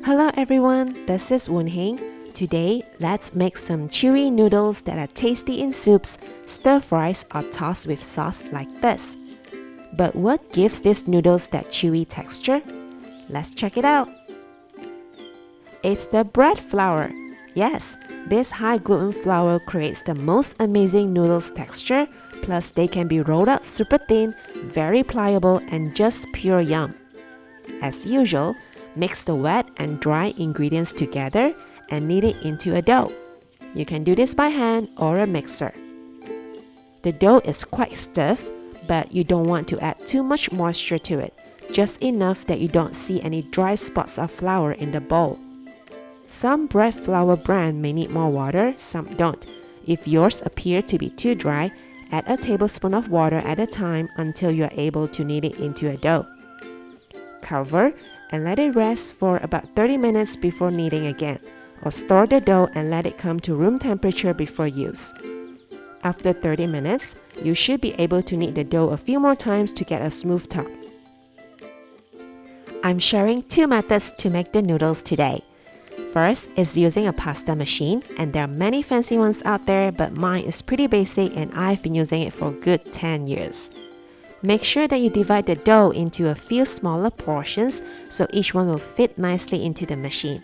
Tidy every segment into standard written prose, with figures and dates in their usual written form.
Hello everyone, this is woon.heng. Today, let's make some chewy noodles that are tasty in soups, stir fries, or tossed with sauce like this. But what gives these noodles that chewy texture? Let's check it out. It's the bread flour. Yes, this high gluten flour creates the most amazing noodles texture, plus they can be rolled out super thin, very pliable, and just pure yum. As usual, mix the wet and dry ingredients together and knead it into a dough. You can do this by hand or a mixer. The dough is quite stiff, but you don't want to add too much moisture to it, just enough that you don't see any dry spots of flour in the bowl. Some bread flour brand may need more water, some don't. If yours appear to be too dry, add a tablespoon of water at a time until you are able to knead it into a dough. Cover and let it rest for about 30 minutes before kneading again, or store the dough and let it come to room temperature before use. After 30 minutes, you should be able to knead the dough a few more times to get a smooth top. I'm sharing two methods to make the noodles today. First is using a pasta machine, and there are many fancy ones out there, but mine is pretty basic and I've been using it for a good 10 years. Make sure that you divide the dough into a few smaller portions so each one will fit nicely into the machine.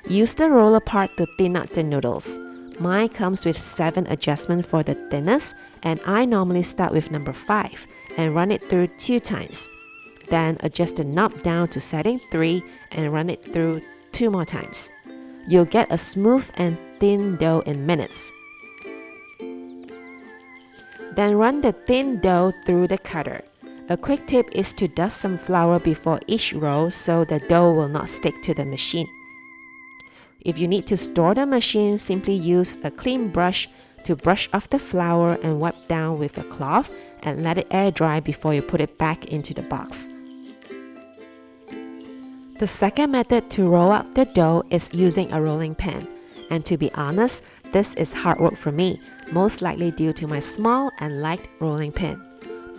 Use the roller part to thin out the noodles. Mine comes with 7 adjustments for the thinness, and I normally start with number 5 and run it through 2 times. Then adjust the knob down to setting 3 and run it through 2 more times. You'll get a smooth and thin dough in minutes. Then run the thin dough through the cutter. A quick tip is to dust some flour before each roll so the dough will not stick to the machine. If you need to store the machine, simply use a clean brush to brush off the flour and wipe down with a cloth and let it air dry before you put it back into the box. The second method to roll out the dough is using a rolling pin. And to be honest, this is hard work for me, most likely due to my small and light rolling pin.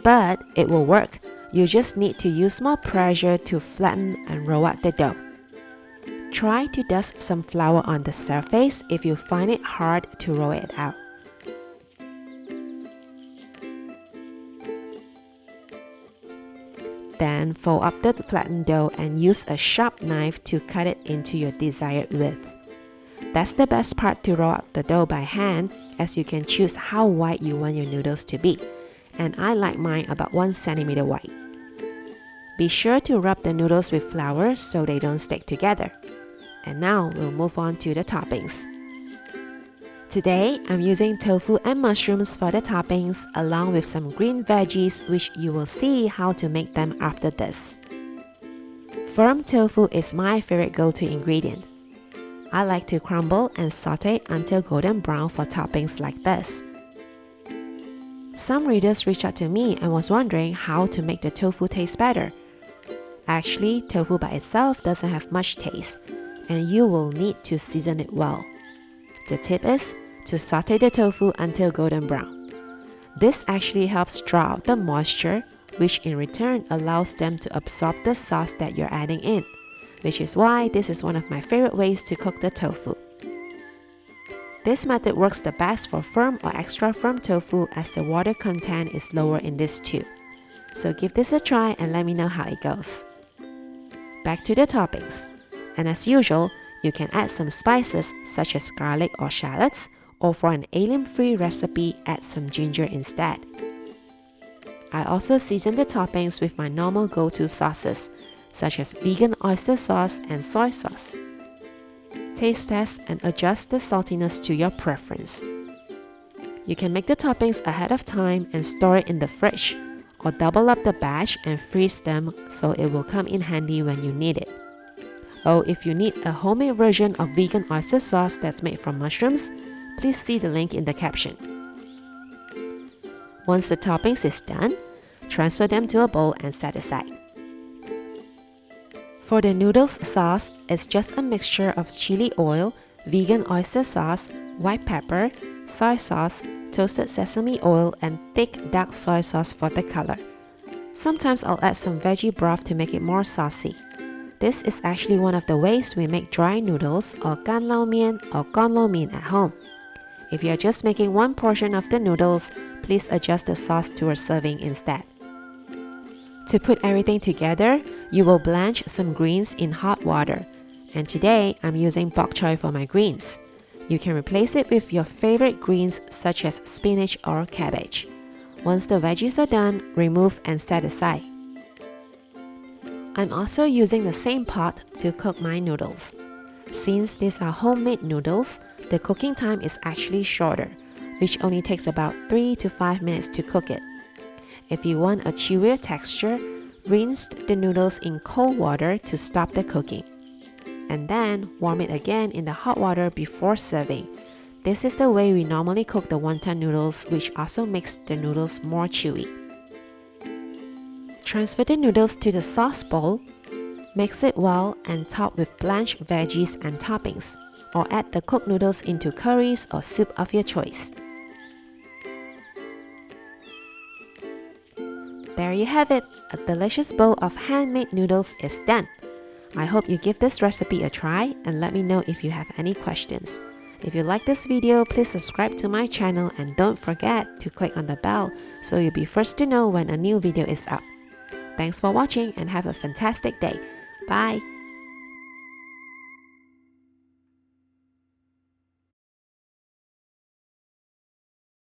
But it will work. You just need to use more pressure to flatten and roll out the dough. Try to dust some flour on the surface if you find it hard to roll it out. Then fold up the flattened dough and use a sharp knife to cut it into your desired width. That's the best part to roll out the dough by hand, as you can choose how wide you want your noodles to be, and I like mine about 1 centimeter wide. Be sure to rub the noodles with flour so they don't stick together. And now we'll move on to the toppings. Today, I'm using tofu and mushrooms for the toppings, along with some green veggies, which you will see how to make them after this. Firm tofu is my favorite go-to ingredient. I like to crumble and saute until golden brown for toppings like this. Some readers reached out to me and was wondering how to make the tofu taste better. Actually, tofu by itself doesn't have much taste, and you will need to season it well. The tip is to saute the tofu until golden brown. This actually helps draw out the moisture, which in return allows them to absorb the sauce that you're adding in, which is why this is one of my favorite ways to cook the tofu. This method works the best for firm or extra firm tofu, as the water content is lower in this too. So give this a try and let me know how it goes. Back to the toppings. And as usual, you can add some spices such as garlic or shallots, or for an alien-free recipe, add some ginger instead. I also season the toppings with my normal go-to sauces, such as vegan oyster sauce and soy sauce. Taste test and adjust the saltiness to your preference. You can make the toppings ahead of time and store it in the fridge, or double up the batch and freeze them so it will come in handy when you need it. Oh, if you need a homemade version of vegan oyster sauce that's made from mushrooms, please see the link in the caption. Once the toppings is done, transfer them to a bowl and set aside. For the noodles sauce, it's just a mixture of chili oil, vegan oyster sauce, white pepper, soy sauce, toasted sesame oil, and thick dark soy sauce for the color. Sometimes I'll add some veggie broth to make it more saucy. This is actually one of the ways we make dry noodles or gan lao mian or gong lo mian at home. If you are just making one portion of the noodles, please adjust the sauce to a serving instead. To put everything together, you will blanch some greens in hot water. And today, I'm using bok choy for my greens. You can replace it with your favorite greens such as spinach or cabbage. Once the veggies are done, remove and set aside. I'm also using the same pot to cook my noodles. Since these are homemade noodles, the cooking time is actually shorter, which only takes about 3 to 5 minutes to cook it. If you want a chewier texture, rinse the noodles in cold water to stop the cooking. And then warm it again in the hot water before serving. This is the way we normally cook the wonton noodles, which also makes the noodles more chewy. Transfer the noodles to the sauce bowl, mix it well and top with blanched veggies and toppings, or add the cooked noodles into curries or soup of your choice. There you have it, a delicious bowl of handmade noodles is done. I hope you give this recipe a try and let me know if you have any questions. If you like this video, please subscribe to my channel and don't forget to click on the bell so you'll be first to know when a new video is up. Thanks for watching and have a fantastic day. Bye!